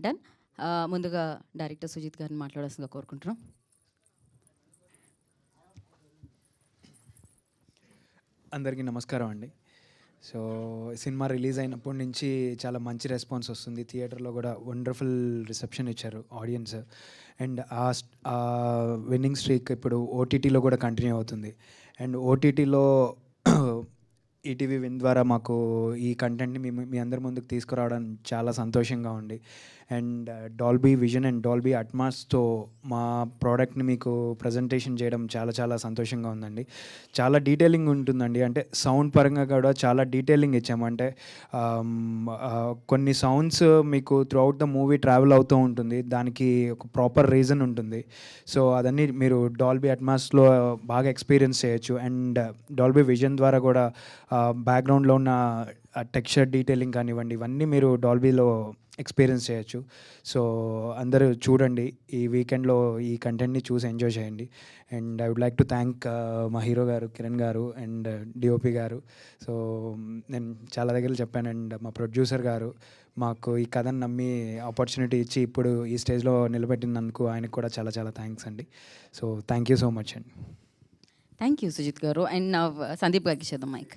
Done. ముందుగా director Sujith గారిని మాట్లాడాల్సిందిగా కోరుకుంటున్నాం. అందరికీ నమస్కారం అండి. సో సినిమా రిలీజ్ అయినప్పటి నుంచి చాలా మంచి రెస్పాన్స్ వస్తుంది. థియేటర్లో కూడా వండర్ఫుల్ రిసెప్షన్ ఇచ్చారు ఆడియన్స్. అండ్ ఆ విన్నింగ్ స్ట్రీక్ ఇప్పుడు ఓటీటీలో కూడా కంటిన్యూ అవుతుంది. అండ్ ఓటీటీలో ఈటీవీ విన్ ద్వారా మాకు ఈ కంటెంట్ని మీ అందరి ముందుకు తీసుకురావడం చాలా సంతోషంగా ఉంది. And Dolby Vision and Dolby అట్మాస్తో మా ప్రోడక్ట్ని మీకు ప్రజెంటేషన్ చేయడం చాలా చాలా సంతోషంగా ఉందండి. చాలా డీటెయిలింగ్ ఉంటుందండి. అంటే సౌండ్ పరంగా కూడా చాలా డీటెయిలింగ్ ఇచ్చాము. అంటే కొన్ని సౌండ్స్ మీకు త్రూఅవుట్ ద మూవీ ట్రావెల్ అవుతూ ఉంటుంది. దానికి ఒక ప్రాపర్ రీజన్ ఉంటుంది. సో అదన్నీ మీరు డాల్బీ అట్మాస్లో బాగా ఎక్స్పీరియన్స్ చేయొచ్చు. అండ్ డాల్బీ విజన్ ద్వారా కూడా బ్యాక్గ్రౌండ్లో ఉన్న టెక్స్చర్ డీటెయిలింగ్ కానివ్వండి, ఇవన్నీ మీరు డాల్బీలో ఎక్స్పీరియన్స్ చేయొచ్చు. సో అందరూ చూడండి, ఈ వీకెండ్లో ఈ కంటెంట్ని చూసి ఎంజాయ్ చేయండి. And I would like to thank మా హీరో గారు కిరణ్ గారు అండ్ డిఓపి గారు. సో నేను చాలా దగ్గర చెప్పాను. అండ్ మా ప్రొడ్యూసర్ గారు మాకు ఈ కథను నమ్మి ఆపర్చునిటీ ఇచ్చి ఇప్పుడు ఈ స్టేజ్లో నిలబెట్టినందుకు ఆయనకు కూడా చాలా చాలా థ్యాంక్స్ అండి. So thank you so much అండి. థ్యాంక్ యూ సుజిత్ గారు. అండ్ సందీప్ గారికి ఇచ్చేద్దాం మైక్.